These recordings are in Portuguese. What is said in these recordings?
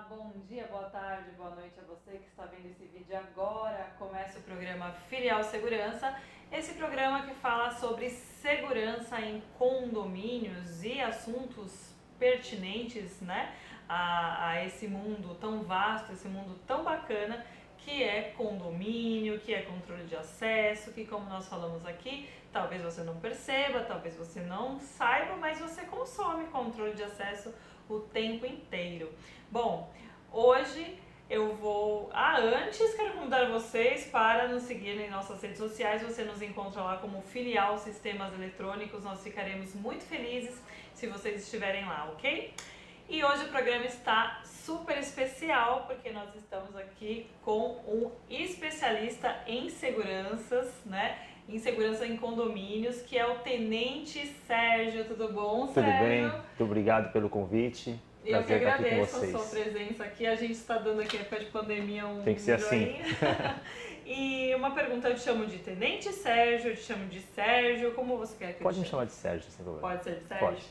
bom dia, boa tarde, boa noite a você que está vendo esse vídeo agora. Começa o programa Filial Segurança, esse programa que fala sobre segurança em condomínios e assuntos pertinentes, né, a esse mundo tão vasto, esse mundo tão bacana que é condomínio, que é controle de acesso, que como nós falamos aqui, talvez você não perceba, talvez você não saiba, mas você consome controle de acesso o tempo inteiro. Bom, hoje eu vou... antes quero convidar vocês para nos seguir em nossas redes sociais. Você nos encontra lá como Filial Sistemas Eletrônicos. Nós ficaremos muito felizes se vocês estiverem lá, ok? E hoje o programa está super especial porque nós estamos aqui com um especialista em seguranças, né? Em segurança em condomínios, que é o Tenente Sérgio. Tudo bom, Sérgio? Tudo bem, muito obrigado pelo convite. Eu que Prazer estar aqui com agradeço a vocês. sua presença aqui. A gente está dando aqui, época de pandemia, um Tem que ser assim. E uma pergunta, eu te chamo de Tenente Sérgio, eu te chamo de Sérgio, como você quer que eu Pode te me chame? chamar de Sérgio, sem problema. Pode ser de Sérgio? Pode.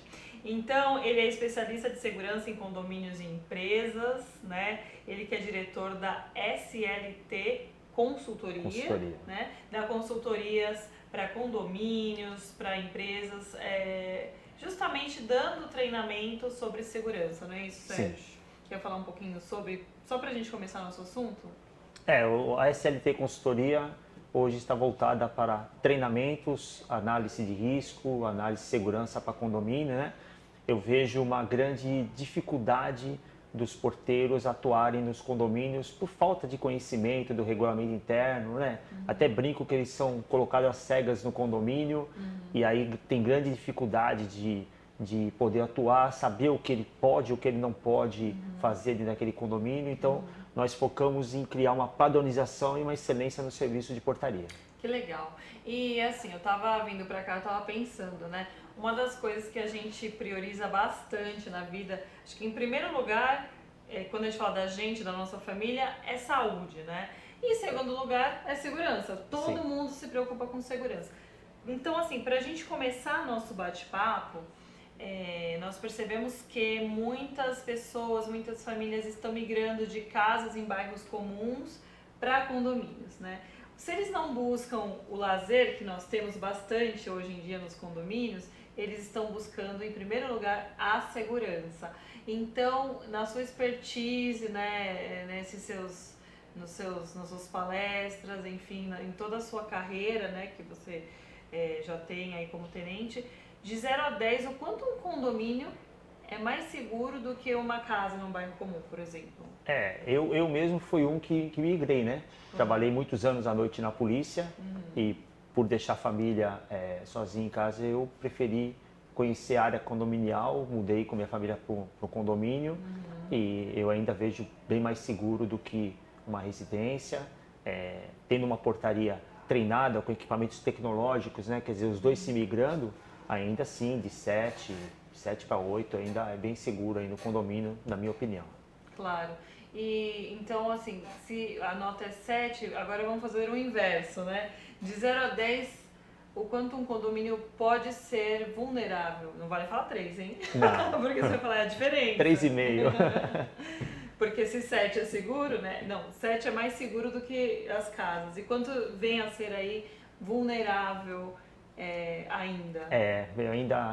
Então, ele é especialista de segurança em condomínios e empresas, né? Ele que é diretor da SLT Consultoria. Né? Dá consultorias para condomínios, para empresas, justamente dando treinamento sobre segurança, não é isso, Sérgio? Sim. Quer falar um pouquinho sobre, só para a gente começar nosso assunto? A SLT Consultoria hoje está voltada para treinamentos, análise de risco, análise de segurança para condomínio, né? Eu vejo uma grande dificuldade dos porteiros atuarem nos condomínios por falta de conhecimento do regulamento interno, né? Até brinco que eles são colocados às cegas no condomínio e aí tem grande dificuldade de poder atuar, saber o que ele pode, o que ele não pode fazer dentro daquele condomínio. Então, nós focamos em criar uma padronização e uma excelência no serviço de portaria. Que legal. E assim, eu tava vindo pra cá, eu tava pensando, né? Uma das coisas que a gente prioriza bastante na vida, acho que em primeiro lugar, quando a gente fala da gente, da nossa família, é saúde, né? E em segundo lugar, é segurança. Todo Sim. mundo se preocupa com segurança. Então, assim, pra gente começar nosso bate-papo, nós percebemos que muitas pessoas, muitas famílias estão migrando de casas em bairros comuns para condomínios, né? Se eles não buscam o lazer, que nós temos bastante hoje em dia nos condomínios, eles estão buscando, em primeiro lugar, a segurança. Então, na sua expertise, né, nas suas palestras, enfim, em toda a sua carreira, né, que você já tem aí como tenente, de 0 a 10, o quanto um condomínio é mais seguro do que uma casa num bairro comum, por exemplo? Eu mesmo fui um que migrei, né? Trabalhei muitos anos à noite na polícia e por deixar a família sozinha em casa, eu preferi conhecer a área condominial, mudei com minha família para o condomínio e eu ainda vejo bem mais seguro do que uma residência, tendo uma portaria treinada com equipamentos tecnológicos, né? Quer dizer, os dois se migrando, ainda assim, de 7 para 8, ainda é bem seguro aí no condomínio, na minha opinião. Claro. E então, assim, se a nota é 7, agora vamos fazer o inverso, né? De 0 a 10, o quanto um condomínio pode ser vulnerável? Não vale falar 3, hein? Não. Porque você vai falar, é diferente. 3,5. Porque se 7 é seguro, né? Não, 7 é mais seguro do que as casas. E quanto vem a ser aí vulnerável ainda?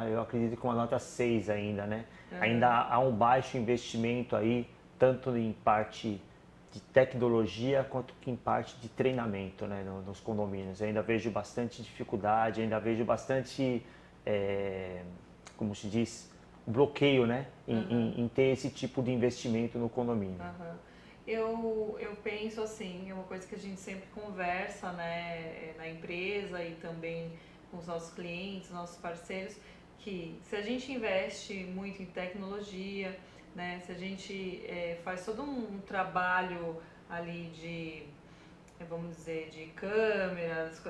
Eu acredito que uma nota 6 ainda, né? Ainda há um baixo investimento aí, tanto em parte de tecnologia quanto em parte de treinamento, né, nos condomínios. Eu ainda vejo bastante dificuldade, ainda vejo bastante, como se diz, bloqueio, né, em ter esse tipo de investimento no condomínio. Eu penso assim, é uma coisa que a gente sempre conversa, né, na empresa e também com os nossos clientes, nossos parceiros, que se a gente investe muito em tecnologia, né, se a gente faz todo um trabalho ali de, vamos dizer, de câmeras,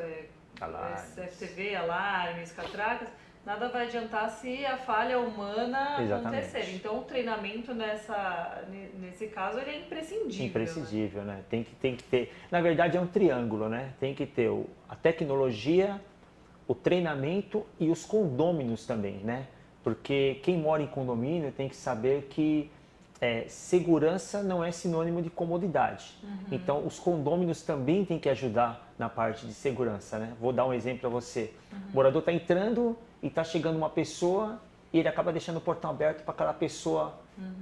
FTV, alarmes, catracas, nada vai adiantar se a falha humana acontecer. Então o treinamento nesse caso ele é imprescindível. Imprescindível, né? Tem que ter. Na verdade é um triângulo, né? Tem que ter a tecnologia, o treinamento e os condôminos também, né? Porque quem mora em condomínio tem que saber que segurança não é sinônimo de comodidade. Então, os condôminos também têm que ajudar na parte de segurança, né? Vou dar um exemplo para você. O morador está entrando e está chegando uma pessoa e ele acaba deixando o portão aberto para aquela pessoa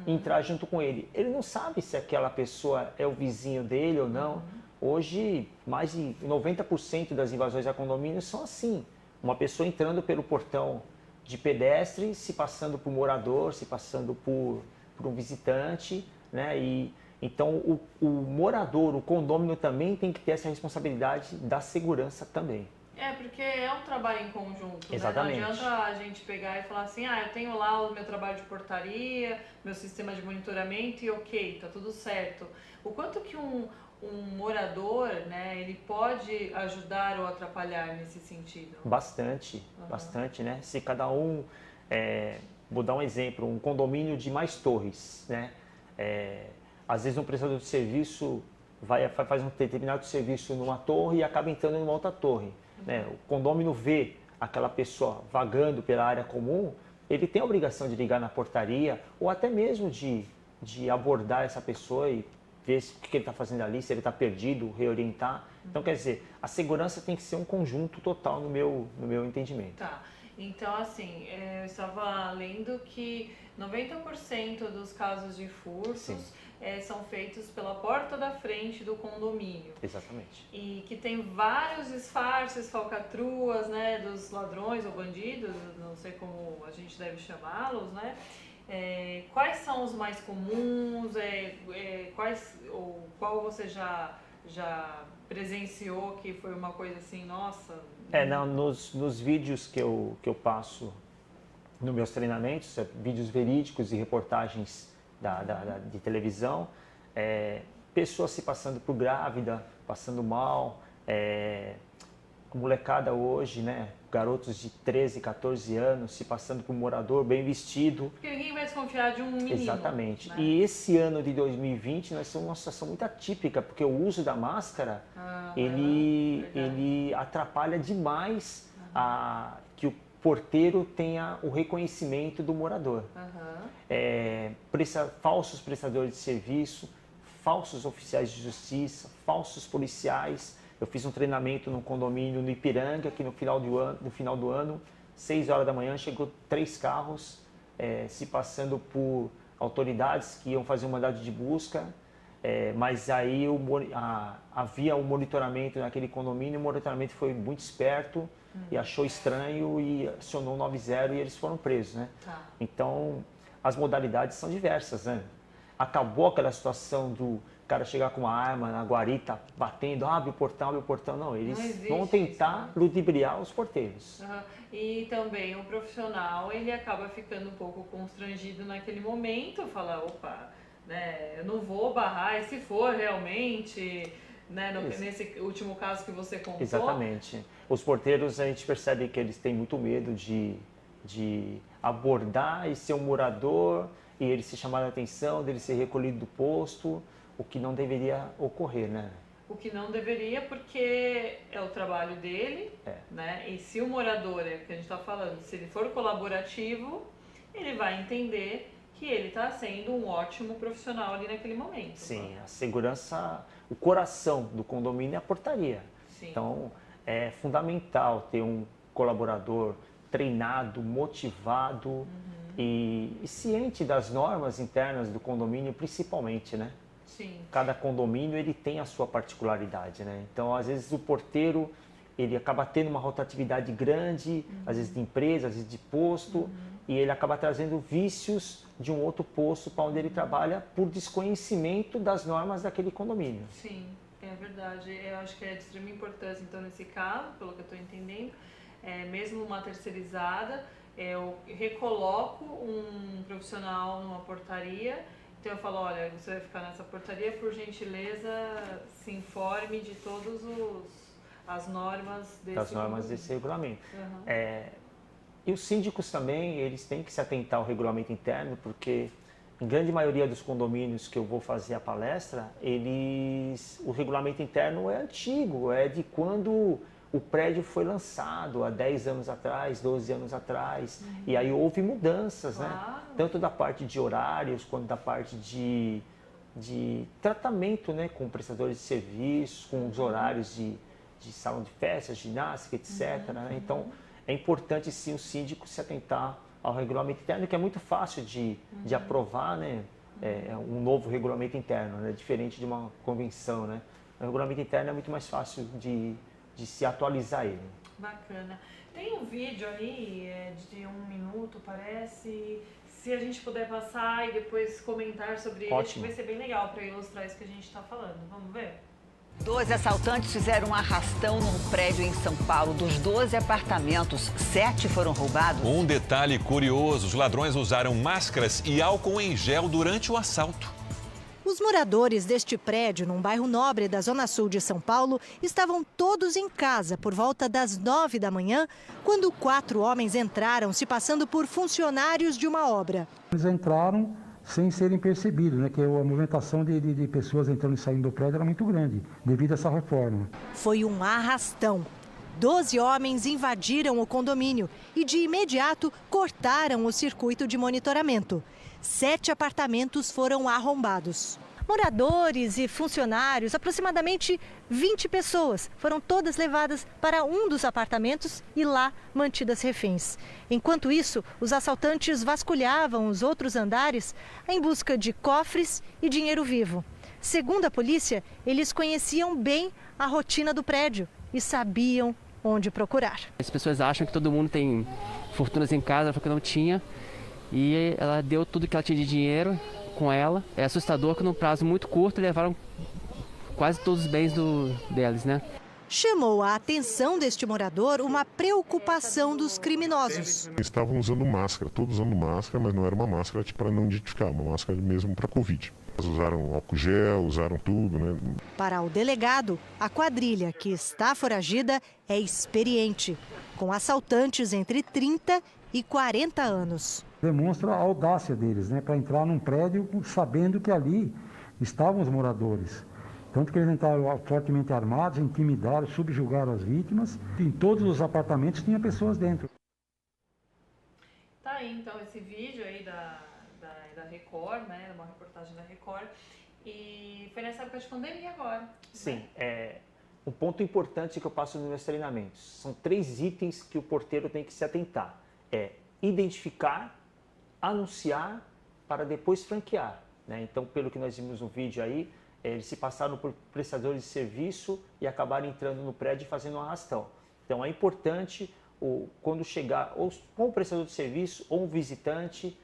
entrar junto com ele. Ele não sabe se aquela pessoa é o vizinho dele ou não. Hoje, mais de 90% das invasões a condomínios são assim. Uma pessoa entrando pelo portão de pedestre, se passando por morador, se passando por um visitante, né? E então o morador, o condômino também tem que ter essa responsabilidade da segurança também. Porque é um trabalho em conjunto, Exatamente. Né? Não adianta a gente pegar e falar assim, eu tenho lá o meu trabalho de portaria, meu sistema de monitoramento e ok, tá tudo certo. O quanto que um morador, né, ele pode ajudar ou atrapalhar nesse sentido? Bastante, bastante, né? Se cada um, vou dar um exemplo, um condomínio de mais torres, né? Às vezes um prestador de serviço faz um determinado serviço numa torre e acaba entrando numa outra torre, né? O condômino vê aquela pessoa vagando pela área comum, ele tem a obrigação de ligar na portaria ou até mesmo de abordar essa pessoa e ver o que ele está fazendo ali, se ele está perdido, reorientar. Então, quer dizer, a segurança tem que ser um conjunto total no meu entendimento. Tá. Então, assim, eu estava lendo que 90% dos casos de furtos são feitos pela porta da frente do condomínio. Exatamente. E que tem vários disfarces, falcatruas, né, dos ladrões ou bandidos, não sei como a gente deve chamá-los, né? Quais são os mais comuns? Qual você já presenciou que foi uma coisa assim, nossa? Nos vídeos que eu passo nos meus treinamentos, vídeos verídicos e reportagens de televisão, pessoas se passando por grávida, passando mal, a molecada hoje, né? Garotos de 13, 14 anos se passando por morador bem vestido. Porque ninguém vai desconfiar de um menino. Exatamente. Né? E esse ano de 2020 nós estamos numa situação muito atípica, porque o uso da máscara, ele atrapalha demais que o porteiro tenha o reconhecimento do morador. Falsos prestadores de serviço, falsos oficiais de justiça, falsos policiais. Eu fiz um treinamento num condomínio no Ipiranga, que no final do ano, 6 horas da manhã, chegou 3 carros se passando por autoridades que iam fazer um mandado de busca, mas aí havia um monitoramento naquele condomínio, o monitoramento foi muito esperto e achou estranho e acionou o 90 e eles foram presos, né? Tá. Então, as modalidades são diversas, né? Acabou aquela situação do cara chegar com uma arma na guarita, batendo, abre o portão. Não, eles vão tentar ludibriar os porteiros. E também o profissional, ele acaba ficando um pouco constrangido naquele momento, fala, opa, né, eu não vou barrar, e se for realmente, né, nesse último caso que você contou. Exatamente. Os porteiros, a gente percebe que eles têm muito medo de abordar e ser um morador, e ele ser chamado a atenção, dele ser recolhido do posto, o que não deveria ocorrer, né? O que não deveria, porque é o trabalho dele, né? E se o morador, que a gente está falando, se ele for colaborativo, ele vai entender que ele está sendo um ótimo profissional ali naquele momento. Sim, a segurança, o coração do condomínio é a portaria. Sim. Então, é fundamental ter um colaborador treinado, motivado e ciente das normas internas do condomínio, principalmente, né? Sim. Cada condomínio ele tem a sua particularidade, né? Então, às vezes o porteiro ele acaba tendo uma rotatividade grande, às vezes de empresa, às vezes de posto, e ele acaba trazendo vícios de um outro posto para onde ele trabalha por desconhecimento das normas daquele condomínio. Sim, é verdade. Eu acho que é de extrema importância, então, nesse caso, pelo que eu estou entendendo, mesmo uma terceirizada, eu recoloco um profissional numa portaria. Então eu falo, olha, você vai ficar nessa portaria, por gentileza, se informe de todas as normas desse regulamento. E os síndicos também, eles têm que se atentar ao regulamento interno, porque em grande maioria dos condomínios que eu vou fazer a palestra, o regulamento interno é antigo, é de quando o prédio foi lançado há 10 anos atrás, 12 anos atrás, e aí houve mudanças, né? Tanto da parte de horários, quanto da parte de tratamento, né? Com prestadores de serviços, com os horários de salão de festas, ginástica, etc. Né? Então, é importante sim o síndico se atentar ao regulamento interno, que é muito fácil de aprovar, né? Um novo regulamento interno, né? Diferente de uma convenção, né? O regulamento interno é muito mais fácil de se atualizar ele. Bacana. Tem um vídeo aí de 1 minuto, parece. Se a gente puder passar e depois comentar sobre ele, acho que vai ser bem legal para ilustrar isso que a gente está falando. Vamos ver? 12 assaltantes fizeram um arrastão num prédio em São Paulo. Dos 12 apartamentos, 7 foram roubados. Um detalhe curioso: os ladrões usaram máscaras e álcool em gel durante o assalto. Os moradores deste prédio, num bairro nobre da Zona Sul de São Paulo, estavam todos em casa por volta das 9 da manhã, quando 4 homens entraram se passando por funcionários de uma obra. Eles entraram sem serem percebidos, né? Que a movimentação de pessoas entrando e saindo do prédio era muito grande, devido a essa reforma. Foi um arrastão. 12 homens invadiram o condomínio e, de imediato, cortaram o circuito de monitoramento. 7 apartamentos foram arrombados. Moradores e funcionários, aproximadamente 20 pessoas, foram todas levadas para um dos apartamentos e lá mantidas reféns. Enquanto isso, os assaltantes vasculhavam os outros andares em busca de cofres e dinheiro vivo. Segundo a polícia, eles conheciam bem a rotina do prédio e sabiam onde procurar. As pessoas acham que todo mundo tem fortunas em casa, porque não tinha. E ela deu tudo que ela tinha de dinheiro com ela. É assustador que num prazo muito curto levaram quase todos os bens deles, né? Chamou a atenção deste morador uma preocupação dos criminosos. Estavam usando máscara, todos usando máscara, mas não era uma máscara para não identificar, uma máscara mesmo para Covid. Eles usaram álcool gel, usaram tudo, né? Para o delegado, a quadrilha que está foragida é experiente, com assaltantes entre 30 e 40 anos. Demonstra a audácia deles, né? Para entrar num prédio sabendo que ali estavam os moradores. Tanto que eles entraram fortemente armados, intimidaram, subjugaram as vítimas. Em todos os apartamentos tinha pessoas dentro. Tá aí então esse vídeo aí da Record, né? Uma reportagem da Record. E foi nessa época de pandemia agora. Sim, um ponto importante que eu passo nos meus treinamentos. São 3 itens que o porteiro tem que se atentar. Identificar, anunciar, para depois franquear. Né? Então, pelo que nós vimos no vídeo aí, eles se passaram por prestadores de serviço e acabaram entrando no prédio e fazendo um arrastão. Então, é importante, quando chegar, ou um prestador de serviço ou um visitante,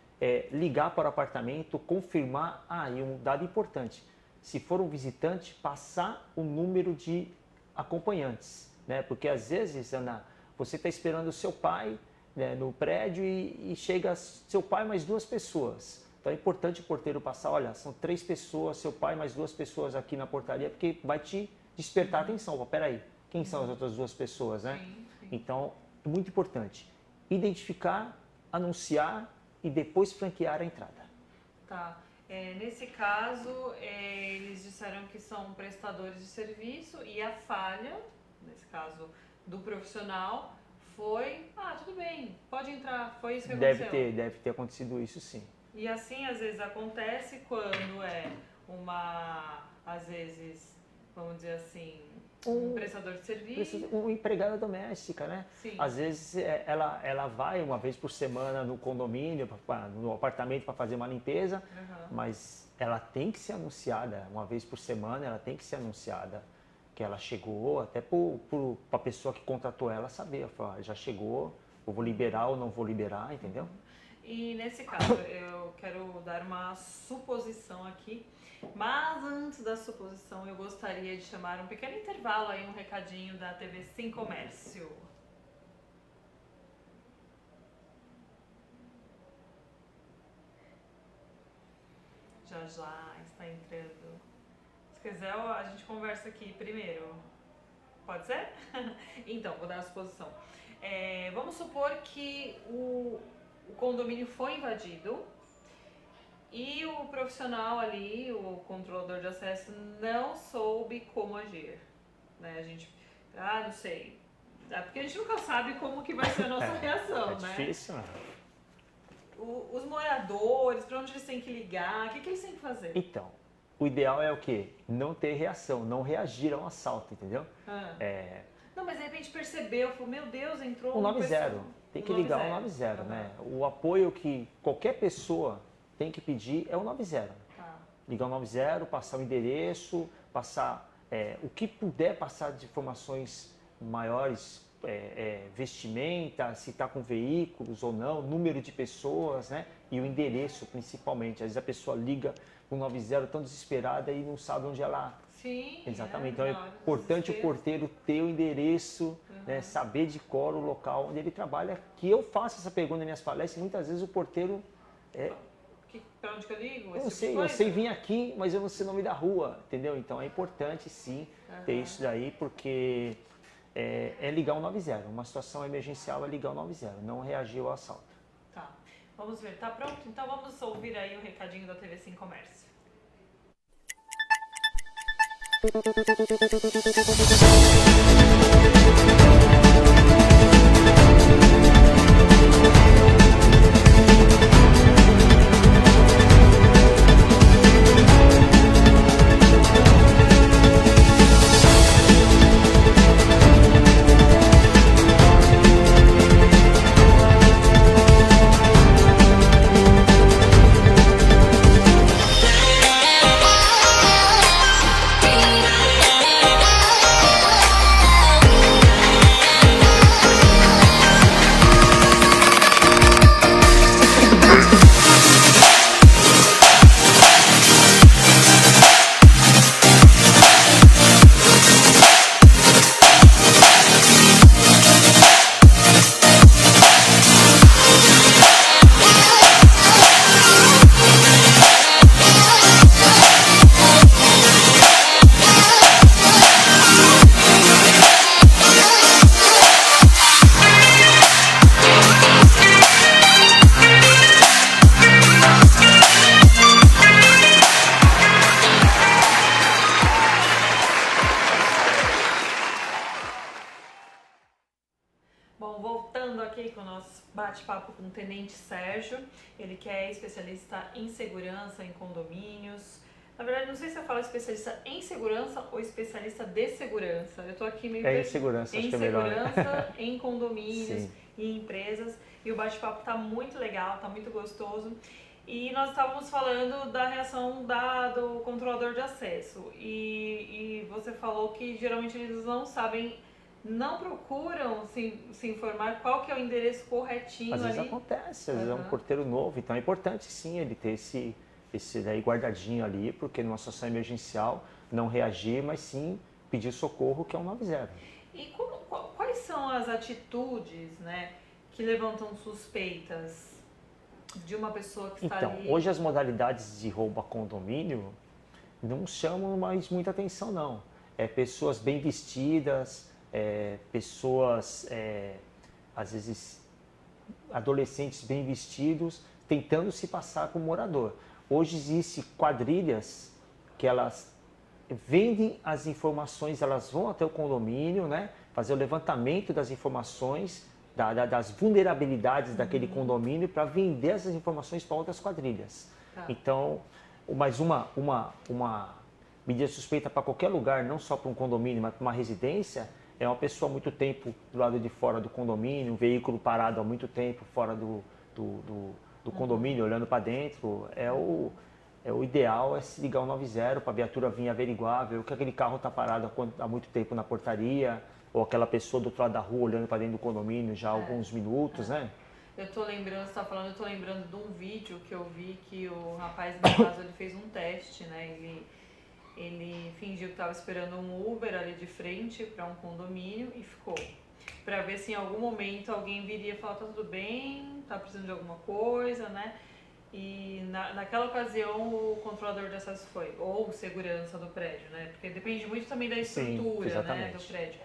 ligar para o apartamento, confirmar. E um dado importante, se for um visitante, passar o número de acompanhantes. Né? Porque às vezes, Ana, você está esperando o seu pai, né, no prédio e chega seu pai mais 2 pessoas. Então é importante o porteiro passar, olha, são 3 pessoas, seu pai mais 2 pessoas aqui na portaria, porque vai te despertar a atenção. Peraí, quem são as outras 2 pessoas, né? Sim. Então, muito importante, identificar, anunciar e depois franquear a entrada. Tá. Nesse caso, eles disseram que são prestadores de serviço e a falha, nesse caso do profissional, foi, tudo bem, pode entrar, foi isso que aconteceu. Deve ter acontecido isso, sim. E assim, às vezes, acontece quando às vezes, vamos dizer assim, um prestador de serviço. Uma empregada doméstica, né? Sim. Às vezes ela vai uma vez por semana no condomínio, no apartamento para fazer uma limpeza, mas ela tem que ser anunciada, uma vez por semana ela tem que ser anunciada. Que ela chegou, até para a pessoa que contratou ela saber, já chegou, eu vou liberar ou não vou liberar, entendeu? E nesse caso, eu quero dar uma suposição aqui, mas antes da suposição eu gostaria de chamar um pequeno intervalo aí, um recadinho da TV Sim Comércio. Já está entrando. Se quiser, a gente conversa aqui primeiro. Pode ser? Então, vou dar a suposição. Vamos supor que o condomínio foi invadido e o profissional ali, o controlador de acesso, não soube como agir. Né? A gente, não sei, Porque a gente nunca sabe como que vai ser a nossa reação, né? É difícil, né? Os moradores, para onde eles têm que ligar, o que eles têm que fazer? Então, o ideal é o quê? Não ter reação, não reagir a um assalto, entendeu? Não, mas de repente percebeu, falou, meu Deus, entrou O uma 90, pessoa. tem que ligar o 90, né? O apoio que qualquer pessoa tem que pedir é o 90. Ligar o 90, passar o endereço, passar o que puder passar de informações maiores, vestimenta, se está com veículos ou não, número de pessoas, né? E o endereço principalmente. Às vezes a pessoa liga o 90 tão desesperada e não sabe onde ela... Sim. Exatamente. Então é importante o porteiro ter o endereço, né? Saber de cor o local onde ele trabalha. Que eu faço essa pergunta nas minhas palestras e muitas vezes o porteiro... Para onde que eu ligo? Eu sei vir aqui, mas eu não sei o nome da rua, entendeu? Então é importante sim ter isso daí, porque é ligar o 90. Uma situação emergencial é ligar o 90, não reagir ao assalto. Tá. Vamos ver, tá pronto? Então vamos ouvir aí o recadinho da TV Sim Comércio. Bom, voltando aqui com o nosso bate-papo com o Tenente Sérgio, ele que é especialista em segurança em condomínios. Na verdade, não sei se eu falo especialista em segurança ou especialista de segurança. Eu tô aqui meio... Em segurança, acho que é melhor. Em segurança, em condomínios Sim. e em empresas. E o bate-papo tá muito legal, tá muito gostoso. E nós estávamos falando da reação do controlador de acesso. E você falou que geralmente eles não procuram se informar qual que é o endereço corretinho Às vezes ali. acontece, às vezes é um porteiro novo, então é importante sim ele ter esse daí guardadinho ali, porque numa situação emergencial não reagir, mas sim pedir socorro, que é um 90. E quais são as atitudes, né, que levantam suspeitas de uma pessoa que está ali? Então, hoje as modalidades de roubo a condomínio não chamam mais muita atenção não. Pessoas bem vestidas, pessoas, às vezes, adolescentes bem vestidos, tentando se passar por morador. Hoje existem quadrilhas que elas vendem as informações, elas vão até o condomínio, né, fazer o levantamento das informações, das vulnerabilidades daquele condomínio para vender essas informações para outras quadrilhas. Então, mas uma medida suspeita para qualquer lugar, não só para um condomínio, mas para uma residência, é uma pessoa há muito tempo do lado de fora do condomínio, um veículo parado há muito tempo fora do condomínio, olhando para dentro. O ideal é se ligar o 90 para a viatura vir averiguar, ver que aquele carro está parado há muito tempo na portaria, ou aquela pessoa do outro lado da rua olhando para dentro do condomínio já há alguns minutos, né? Eu tô lembrando, você tá falando, eu tô lembrando de um vídeo que eu vi que o rapaz, no caso, ele fez um teste, né? Ele fingiu que estava esperando um Uber ali de frente para um condomínio e ficou. Para ver se em algum momento alguém viria e falar, tá tudo bem, tá precisando de alguma coisa, né? E naquela ocasião o controlador de acesso foi, ou segurança do prédio, né? Porque depende muito também da estrutura, né, do prédio.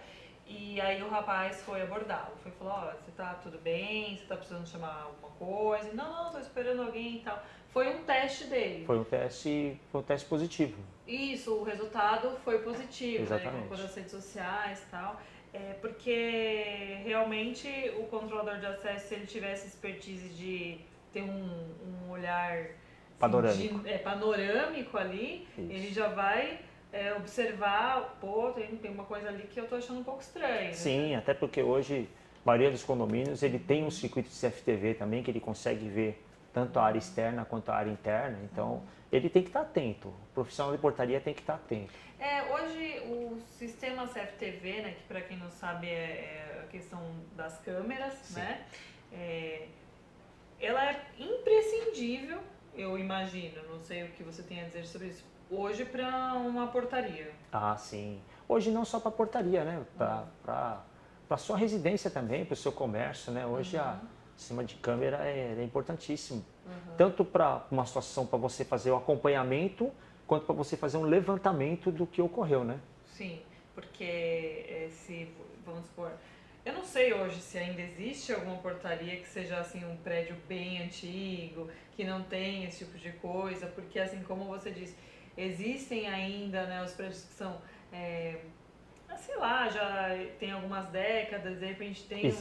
E aí o rapaz foi abordá-lo, falou, ó, você tá tudo bem, você tá precisando chamar alguma coisa? Não, tô esperando alguém e tal. Foi um teste dele. Foi um teste positivo. Isso, o resultado foi positivo, exatamente, né? Com as redes sociais e tal. Porque realmente o controlador de acesso, se ele tivesse expertise de ter um olhar Panorâmico. Panorâmico ali, Isso. ele já vai observar, pô, tem uma coisa ali que eu tô achando um pouco estranho. Sim, até porque hoje a maioria dos condomínios ele tem um circuito de CFTV também, que ele consegue ver tanto a área externa quanto a área interna, então ele tem que estar atento, o profissional de portaria tem que estar atento. Hoje o sistema CFTV, né, que para quem não sabe é a questão das câmeras, Sim. né, ela é imprescindível, eu imagino, não sei o que você tem a dizer sobre isso, hoje para uma portaria. Ah, sim. Hoje não só para portaria, né, para sua residência também, para o seu comércio, né, hoje o sistema de câmera é importantíssimo, tanto para uma situação para você fazer o acompanhamento, quanto para você fazer um levantamento do que ocorreu, né? Sim, porque vamos supor, eu não sei hoje se ainda existe alguma portaria que seja assim um prédio bem antigo, que não tem esse tipo de coisa, porque assim como você disse, existem ainda, né, os prédios que são, sei lá, já tem algumas décadas, de repente tem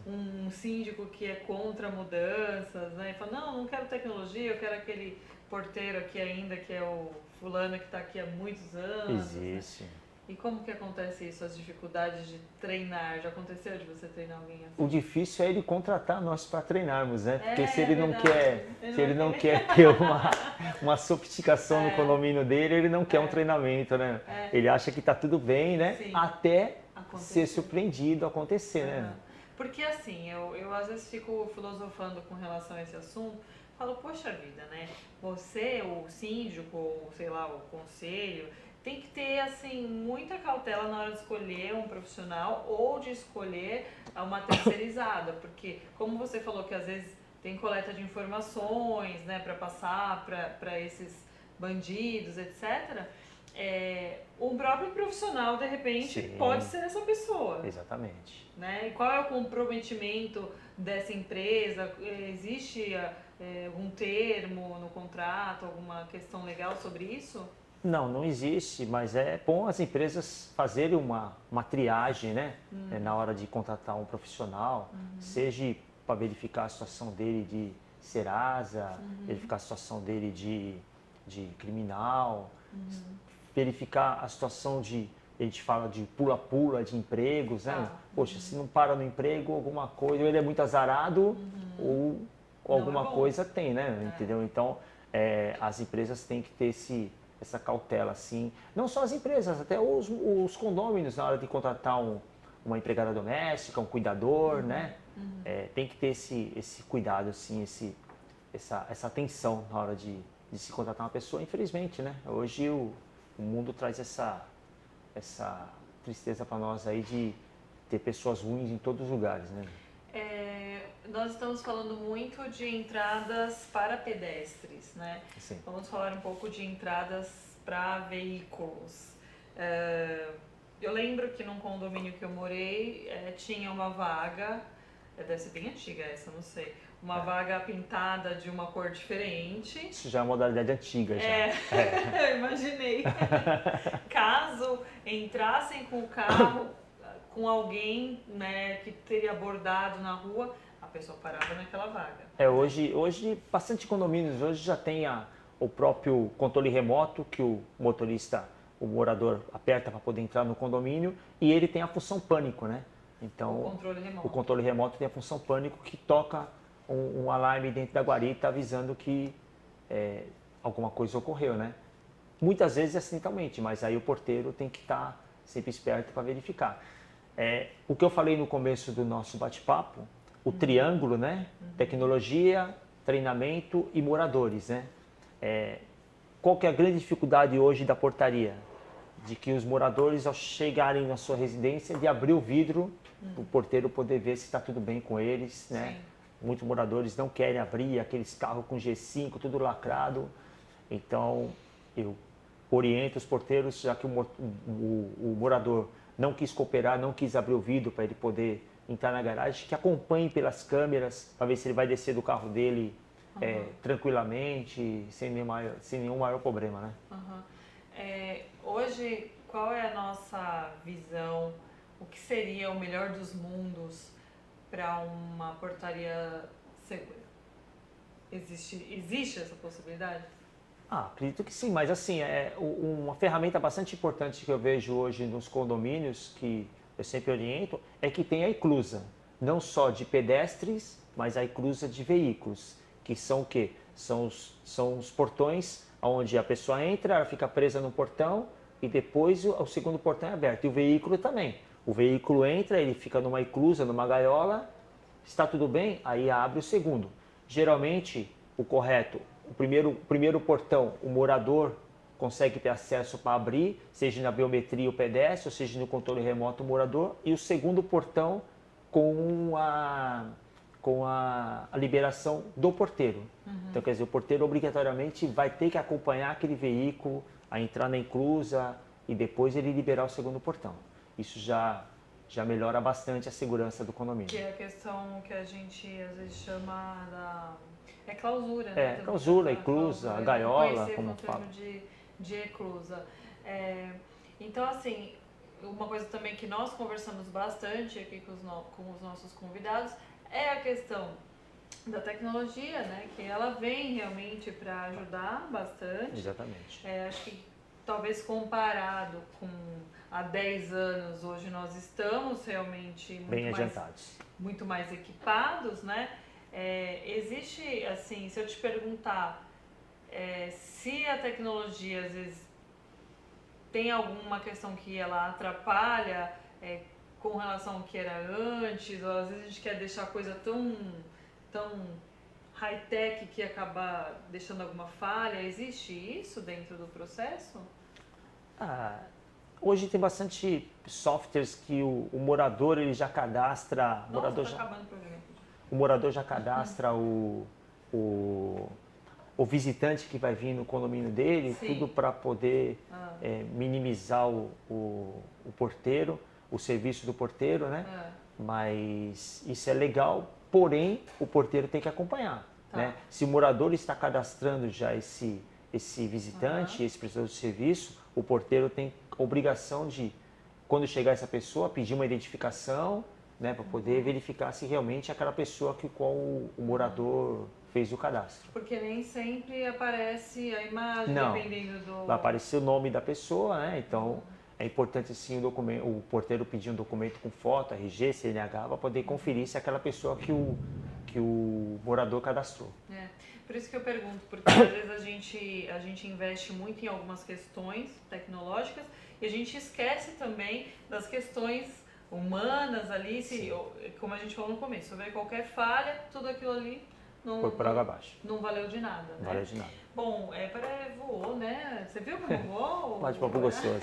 um síndico que é contra mudanças, né, e fala, não quero tecnologia, eu quero aquele porteiro aqui ainda, que é o fulano que está aqui há muitos anos. Existe. Né? E como que acontece isso, as dificuldades de treinar? Já aconteceu de você treinar alguém assim? O difícil é ele contratar nós para treinarmos, né? Porque se ele não verdade. quer ter uma sofisticação no condomínio dele, ele não quer um treinamento, né? Ele acha que está tudo bem, né? Sim. Até ser surpreendido acontecer, né? Porque assim, eu às vezes fico filosofando com relação a esse assunto, falo, poxa vida, né? Você, o síndico, ou sei lá, o conselho, tem que ter, assim, muita cautela na hora de escolher um profissional ou de escolher uma terceirizada, porque como você falou que às vezes tem coleta de informações, né, para passar para esses bandidos, etc., o próprio profissional, de repente, pode ser essa pessoa. Exatamente. Né? E qual é o comprometimento dessa empresa? Existe algum termo no contrato, alguma questão legal sobre isso? Não existe, mas é bom as empresas fazerem uma triagem, né? Na hora de contratar um profissional, seja para verificar a situação dele de Serasa, verificar a situação dele de criminal, verificar a situação a gente fala de pula-pula de empregos, né? Poxa, se não para no emprego, alguma coisa, ou ele é muito azarado, ou alguma coisa tem, né? Entendeu? Então, as empresas têm que ter essa cautela, assim. Não só as empresas, até os condôminos, na hora de contratar uma empregada doméstica, um cuidador, né? Tem que ter esse cuidado, assim, essa atenção na hora de se contratar uma pessoa. Infelizmente, né? Hoje o mundo traz essa tristeza para nós aí de ter pessoas ruins em todos os lugares, né? Nós estamos falando muito de entradas para pedestres, né? Sim. Vamos falar um pouco de entradas para veículos. Eu lembro que num condomínio que eu morei tinha uma vaga, deve ser bem antiga essa, não sei, uma vaga pintada de uma cor diferente. Isso já é uma modalidade antiga, já. Eu imaginei. Caso entrassem com o carro, com alguém, né, que teria abordado na rua, a pessoa parava naquela vaga. Hoje bastante condomínios hoje já tem o próprio controle remoto que o motorista, o morador aperta para poder entrar no condomínio, e ele tem a função pânico, né? Então, o controle remoto tem a função pânico que toca um alarme dentro da guarita avisando que alguma coisa ocorreu, né? Muitas vezes acidentalmente, mas aí o porteiro tem que estar sempre esperto para verificar. O que eu falei no começo do nosso bate-papo, o triângulo, né? Tecnologia, treinamento e moradores, né? Qual que é a grande dificuldade hoje da portaria? De que os moradores, ao chegarem na sua residência, de abrir o vidro, o porteiro poder ver se está tudo bem com eles, né? Sim. Muitos moradores não querem abrir aqueles carros com G5, tudo lacrado. Então, eu oriento os porteiros, já que o morador não quis cooperar, não quis abrir o vidro para ele poder entrar na garagem, que acompanhe pelas câmeras para ver se ele vai descer do carro dele tranquilamente, sem nenhum maior problema, né? Hoje, qual é a nossa visão o que seria o melhor dos mundos para uma portaria segura? Existe essa possibilidade? Acredito que sim, mas assim, uma ferramenta bastante importante que eu vejo hoje nos condomínios, que eu sempre oriento, é que tem a eclusa, não só de pedestres, mas a eclusa de veículos, que são o quê? São os portões onde a pessoa entra, ela fica presa no portão e depois o segundo portão é aberto. E o veículo também. O veículo entra, ele fica numa eclusa, numa gaiola, está tudo bem, aí abre o segundo. Geralmente, o correto, o primeiro portão, o morador consegue ter acesso para abrir, seja na biometria o pedestre, ou seja no controle remoto o morador, e o segundo portão com a liberação do porteiro. Então, quer dizer, o porteiro obrigatoriamente vai ter que acompanhar aquele veículo a entrar na eclusa e depois ele liberar o segundo portão. Isso já melhora bastante a segurança do condomínio. Que é a questão que a gente às vezes chama da clausura, né? Clausura, eclusa, a gaiola, como fala. De eclusa. Então, assim, uma coisa também que nós conversamos bastante aqui com os nossos convidados é a questão da tecnologia, né? Que ela vem realmente para ajudar bastante. Exatamente. Acho que talvez comparado com há 10 anos, hoje nós estamos realmente bem adiantados. Muito mais equipados, né? Existe, assim, se eu te perguntar se a tecnologia às vezes tem alguma questão que ela atrapalha com relação ao que era antes, ou às vezes a gente quer deixar a coisa tão high-tech que acaba deixando alguma falha, existe isso dentro do processo? Hoje tem bastante softwares que o morador ele já cadastra. O morador já cadastra o visitante que vai vir no condomínio dele, sim, tudo para poder minimizar o porteiro, o serviço do porteiro, né? Mas isso é legal, porém o porteiro tem que acompanhar. Né? Se o morador está cadastrando já esse visitante, esse prestador de serviço, o porteiro tem obrigação de, quando chegar essa pessoa, pedir uma identificação, né, para poder verificar se realmente é aquela pessoa que qual o morador fez o cadastro. Porque nem sempre aparece a imagem, dependendo do... Vai aparecer o nome da pessoa, né? Então é importante sim o porteiro pedir um documento com foto, RG, CNH, para poder conferir se é aquela pessoa que o morador cadastrou. Por isso que eu pergunto, porque às vezes a gente investe muito em algumas questões tecnológicas e a gente esquece também das questões humanas ali, como a gente falou no começo, se houver qualquer falha, tudo aquilo ali foi por água abaixo. Não valeu de nada, né? Não valeu de nada. Bom, voou, né? Você viu como voou? Bate-papo gostoso.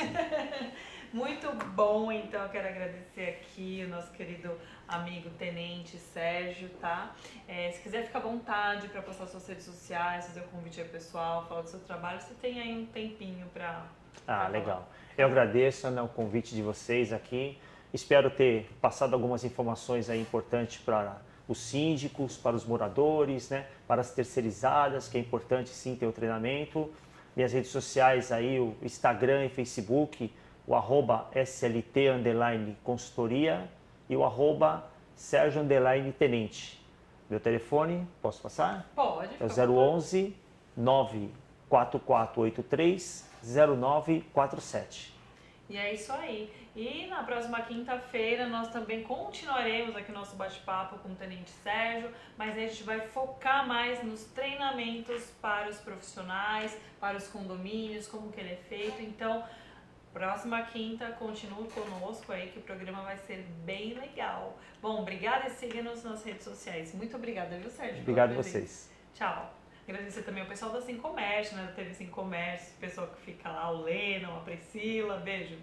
Muito bom, então eu quero agradecer aqui o nosso querido amigo Tenente Sérgio, tá? Se quiser ficar à vontade para postar suas redes sociais, fazer o convite aí pessoal, falar do seu trabalho, você tem aí um tempinho para legal. Eu agradeço, Ana, o convite de vocês aqui. Espero ter passado algumas informações aí importantes para os síndicos, para os moradores, né? Para as terceirizadas, que é importante sim ter o treinamento. Minhas redes sociais aí, o Instagram e Facebook, o @SLT_consultoria e o @Sérgio_tenente. Meu telefone, posso passar? Pode. É o 011 94483 0947. E é isso aí. E na próxima quinta-feira nós também continuaremos aqui o nosso bate-papo com o Tenente Sérgio, mas aí a gente vai focar mais nos treinamentos para os profissionais, para os condomínios, como que ele é feito. Então, próxima quinta, continue conosco aí que o programa vai ser bem legal. Bom, obrigada e siga-nos nas redes sociais. Muito obrigada, viu, Sérgio? Obrigado a vocês. Tchau. Agradecer também ao pessoal da Sim Comércio, né, da TV Sim Comércio, o pessoal que fica lá, o Leno, a Priscila. Beijo.